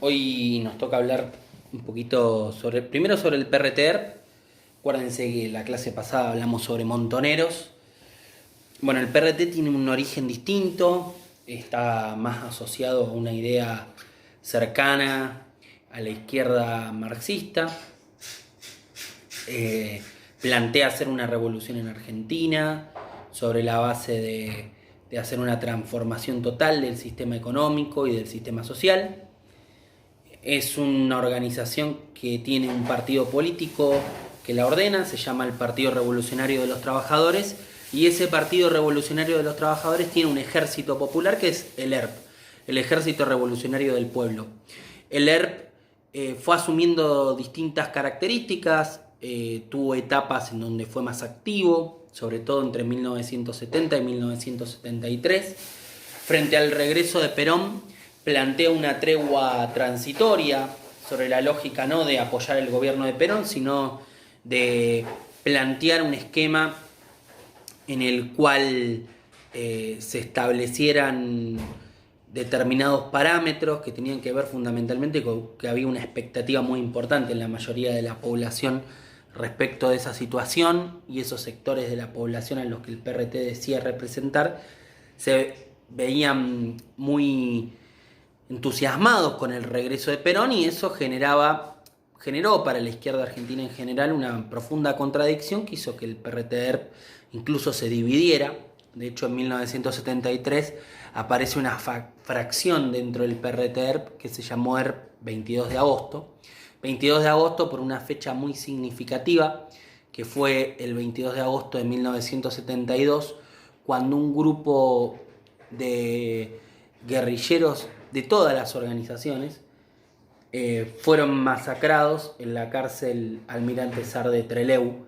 Hoy nos toca hablar un poquito primero sobre el PRTR. Acuérdense que la clase pasada hablamos sobre montoneros. Bueno, el PRT tiene un origen distinto, está más asociado a una idea cercana a la izquierda marxista. Plantea hacer una revolución en Argentina sobre la base de hacer una transformación total del sistema económico y del sistema social. Es una organización que tiene un partido político que la ordena, se llama el Partido Revolucionario de los Trabajadores, y ese Partido Revolucionario de los Trabajadores tiene un ejército popular que es el ERP, el Ejército Revolucionario del Pueblo. El ERP fue asumiendo distintas características, tuvo etapas en donde fue más activo, sobre todo entre 1970 y 1973. Frente al regreso de Perón, plantea una tregua transitoria sobre la lógica no de apoyar el gobierno de Perón, sino de plantear un esquema en el cual se establecieran determinados parámetros que tenían que ver fundamentalmente con que había una expectativa muy importante en la mayoría de la población respecto de esa situación, y esos sectores de la población a los que el PRT decía representar se veían muy entusiasmados con el regreso de Perón, y eso generó para la izquierda argentina en general una profunda contradicción que hizo que el PRT incluso se dividiera. De hecho, en 1973 aparece una fracción dentro del PRT que se llamó ERP 22 de agosto. 22 de agosto por una fecha muy significativa, que fue el 22 de agosto de 1972, cuando un grupo de guerrilleros de todas las organizaciones fueron masacrados en la cárcel Almirante Sar de Trelew,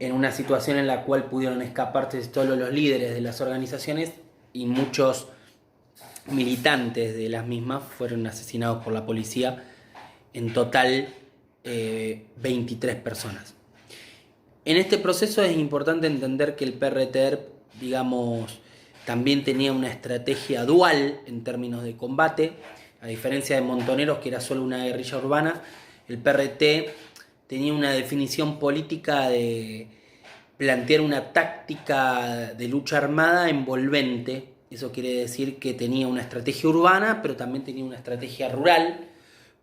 en una situación en la cual pudieron escaparse todos los líderes de las organizaciones, y muchos militantes de las mismas fueron asesinados por la policía. En total 23 personas. En este proceso es importante entender que el PRT, digamos, también tenía una estrategia dual en términos de combate. A diferencia de Montoneros, que era solo una guerrilla urbana, el PRT tenía una definición política de plantear una táctica de lucha armada envolvente. Eso quiere decir que tenía una estrategia urbana, pero también tenía una estrategia rural.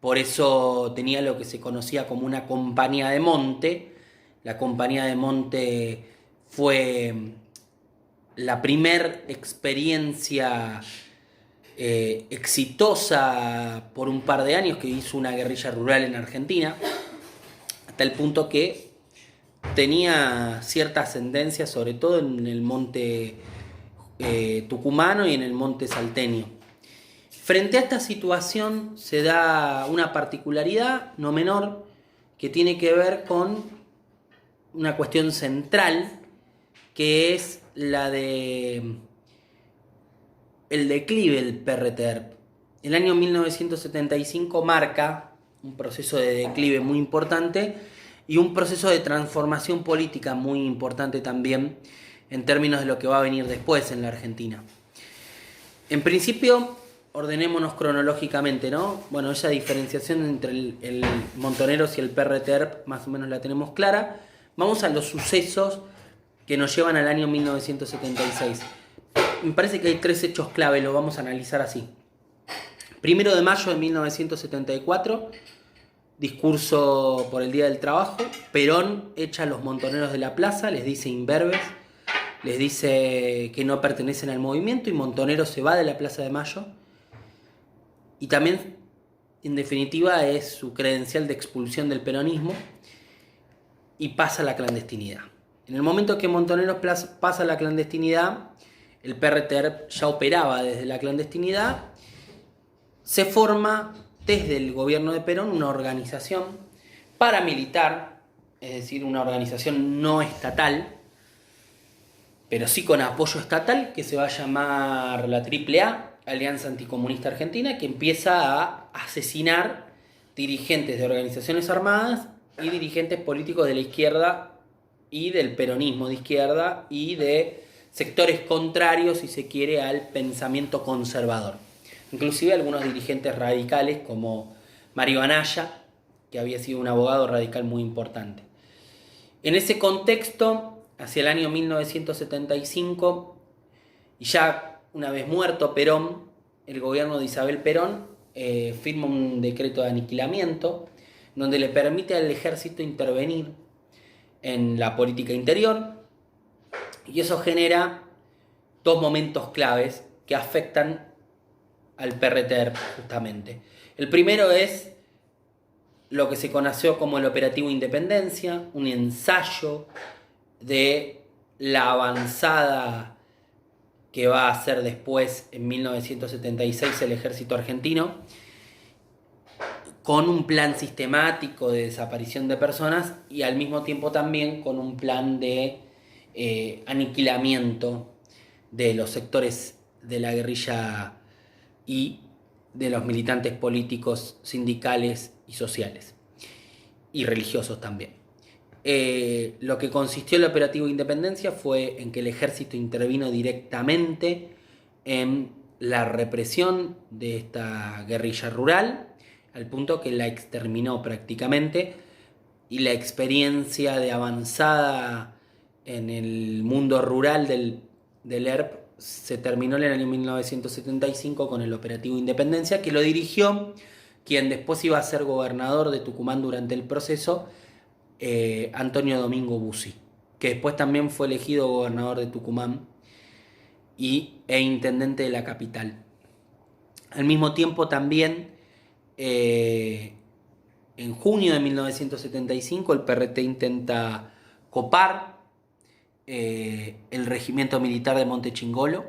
Por eso tenía lo que se conocía como una compañía de monte. La compañía de monte fue la primer experiencia exitosa por un par de años que hizo una guerrilla rural en Argentina, hasta el punto que tenía cierta ascendencia, sobre todo en el monte tucumano y en el monte salteño. Frente a esta situación se da una particularidad no menor que tiene que ver con una cuestión central, que es la de el declive del PRT. El año 1975 marca un proceso de declive muy importante y un proceso de transformación política muy importante también en términos de lo que va a venir después en la Argentina. En principio, ordenémonos cronológicamente, ¿no? Bueno, esa diferenciación entre el Montoneros y el PRT más o menos la tenemos clara. Vamos a los sucesos que nos llevan al año 1976. Me parece que hay tres hechos clave, lo vamos a analizar así. 1 de mayo de 1974, discurso por el Día del Trabajo. Perón echa a los montoneros de la plaza, les dice imberbes, les dice que no pertenecen al movimiento, y Montonero se va de la Plaza de Mayo. Y también, en definitiva, es su credencial de expulsión del peronismo, y pasa a la clandestinidad. En el momento que Montoneros pasa a la clandestinidad, el PRT ya operaba desde la clandestinidad. Se forma desde el gobierno de Perón una organización paramilitar, es decir, una organización no estatal, pero sí con apoyo estatal, que se va a llamar la AAA, Alianza Anticomunista Argentina, que empieza a asesinar dirigentes de organizaciones armadas y dirigentes políticos de la izquierda y del peronismo de izquierda y de sectores contrarios, si se quiere, al pensamiento conservador. inclusive algunos dirigentes radicales como Mario Anaya, que había sido un abogado radical muy importante. En ese contexto, hacia el año 1975, y ya una vez muerto Perón, el gobierno de Isabel Perón firma un decreto de aniquilamiento donde le permite al ejército intervenir en la política interior, y eso genera dos momentos claves que afectan al PRTER justamente. El primero es lo que se conoció como el Operativo Independencia, un ensayo de la avanzada que va a hacer después, en 1976, el ejército argentino, con un plan sistemático de desaparición de personas y al mismo tiempo también con un plan de aniquilamiento de los sectores de la guerrilla y de los militantes políticos, sindicales y sociales, y religiosos también. Lo que consistió el operativo Independencia fue en que el ejército intervino directamente en la represión de esta guerrilla rural, al punto que la exterminó prácticamente, y la experiencia de avanzada en el mundo rural del ERP se terminó en el año 1975 con el operativo Independencia, que lo dirigió quien después iba a ser gobernador de Tucumán durante el proceso, Antonio Domingo Bussi, que después también fue elegido gobernador de Tucumán e intendente de la capital. Al mismo tiempo también, en junio de 1975, el PRT intenta copar el regimiento militar de Montechingolo,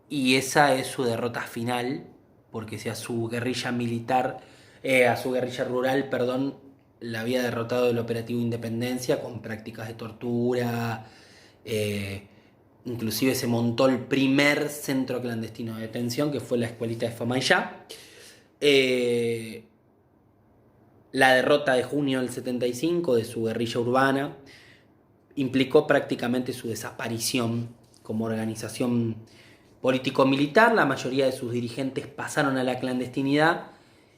y esa es su derrota final, porque si a su guerrilla militar, a su guerrilla rural, perdón, la había derrotado el operativo Independencia con prácticas de tortura, inclusive se montó el primer centro clandestino de detención, que fue la escuelita de Famayá. La derrota de junio del 75 de su guerrilla urbana implicó prácticamente su desaparición como organización político-militar. La mayoría de sus dirigentes pasaron a la clandestinidad,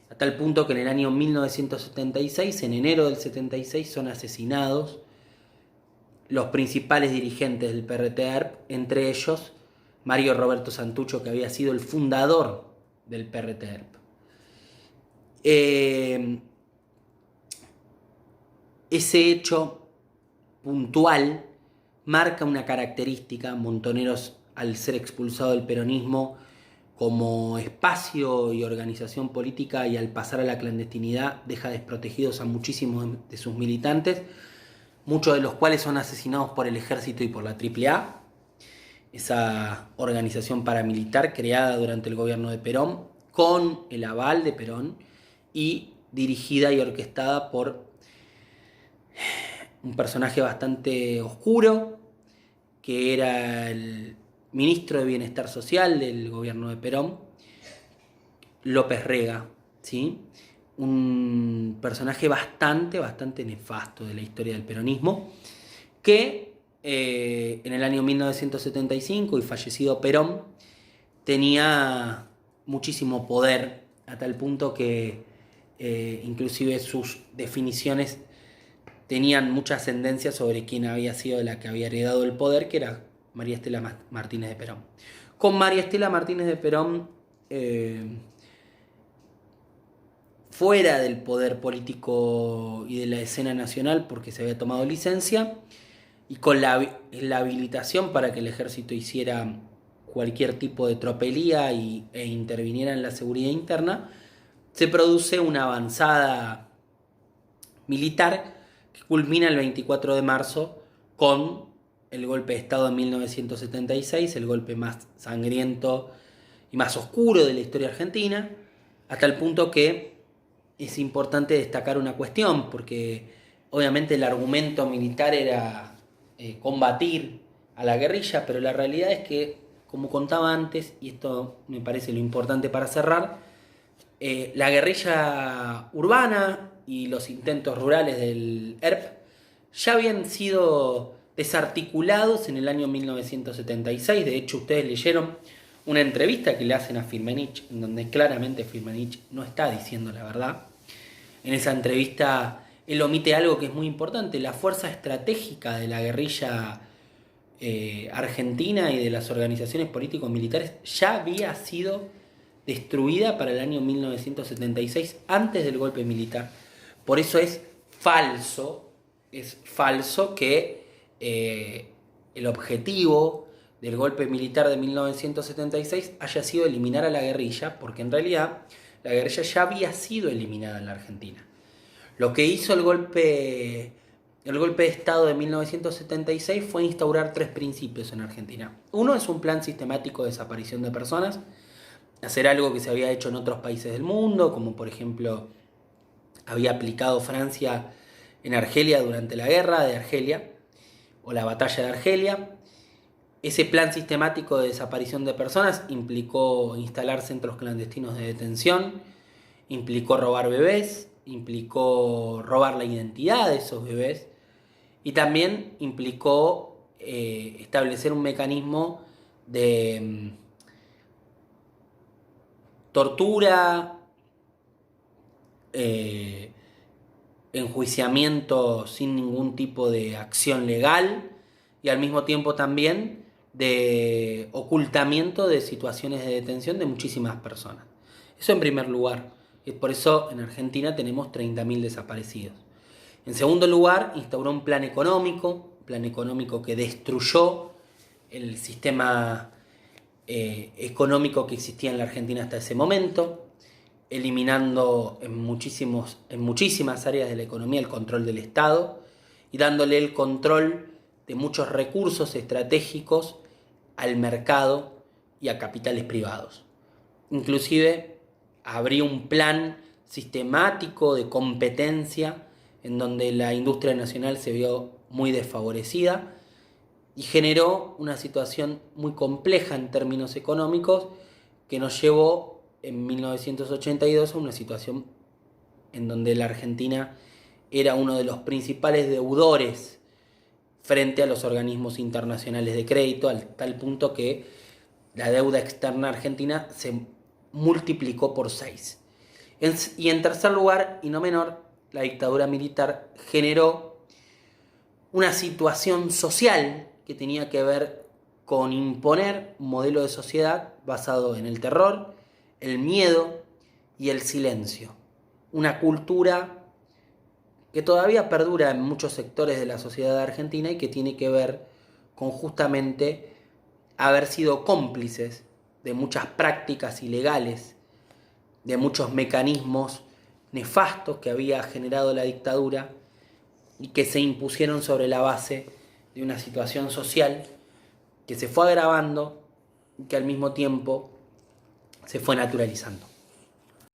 a tal punto que en el año 1976, en enero del 76, son asesinados los principales dirigentes del PRT-ERP, entre ellos Mario Roberto Santucho, que había sido el fundador del PRT-ERP. Ese hecho puntual marca una característica. Montoneros, al ser expulsado del peronismo como espacio y organización política y al pasar a la clandestinidad, deja desprotegidos a muchísimos de sus militantes, muchos de los cuales son asesinados por el ejército y por la AAA, esa organización paramilitar creada durante el gobierno de Perón, con el aval de Perón y dirigida y orquestada por un personaje bastante oscuro, que era el ministro de Bienestar Social del gobierno de Perón, López Rega, ¿sí? Un personaje bastante nefasto de la historia del peronismo, que en el año 1975, y fallecido Perón, tenía muchísimo poder, a tal punto que inclusive sus definiciones tenían mucha ascendencia sobre quién había sido la que había heredado el poder, que era María Estela Martínez de Perón. Con María Estela Martínez de Perón fuera del poder político y de la escena nacional, porque se había tomado licencia, y con la habilitación para que el ejército hiciera cualquier tipo de tropelía e interviniera en la seguridad interna, se produce una avanzada militar que culmina el 24 de marzo con el golpe de Estado de 1976, el golpe más sangriento y más oscuro de la historia argentina, hasta el punto que es importante destacar una cuestión, porque obviamente el argumento militar era combatir a la guerrilla, pero la realidad es que, como contaba antes, y esto me parece lo importante para cerrar, la guerrilla urbana y los intentos rurales del ERP ya habían sido desarticulados en el año 1976. De hecho, ustedes leyeron una entrevista que le hacen a Firmenich, en donde claramente Firmenich no está diciendo la verdad. En esa entrevista él omite algo que es muy importante: la fuerza estratégica de la guerrilla argentina y de las organizaciones político-militares ya había sido destruida para el año 1976, antes del golpe militar. Por eso es falso que el objetivo del golpe militar de 1976 haya sido eliminar a la guerrilla, porque en realidad la guerrilla ya había sido eliminada en la Argentina. Lo que hizo el golpe de Estado de 1976 fue instaurar 3 principios en Argentina. Uno es un plan sistemático de desaparición de personas, hacer algo que se había hecho en otros países del mundo, como por ejemplo había aplicado Francia en Argelia durante la guerra de Argelia o la batalla de Argelia. Ese plan sistemático de desaparición de personas implicó instalar centros clandestinos de detención, implicó robar bebés, implicó robar la identidad de esos bebés y también implicó establecer un mecanismo de tortura, enjuiciamiento sin ningún tipo de acción legal y al mismo tiempo también de ocultamiento de situaciones de detención de muchísimas personas. Eso en primer lugar. Y por eso en Argentina tenemos 30.000 desaparecidos. En segundo lugar, instauró un plan económico que destruyó el sistema económico que existía en la Argentina hasta ese momento, eliminando en muchísimas áreas de la economía el control del Estado y dándole el control de muchos recursos estratégicos al mercado y a capitales privados. Inclusive abrió un plan sistemático de competencia en donde la industria nacional se vio muy desfavorecida y generó una situación muy compleja en términos económicos que nos llevó en 1982 a una situación en donde la Argentina era uno de los principales deudores frente a los organismos internacionales de crédito, al tal punto que la deuda externa argentina se multiplicó por 6. Y en tercer lugar, y no menor, la dictadura militar generó una situación social que tenía que ver con imponer un modelo de sociedad basado en el terror, el miedo y el silencio. Una cultura que todavía perdura en muchos sectores de la sociedad argentina y que tiene que ver con justamente haber sido cómplices de muchas prácticas ilegales, de muchos mecanismos nefastos que había generado la dictadura y que se impusieron sobre la base de una situación social que se fue agravando y que al mismo tiempo se fue naturalizando.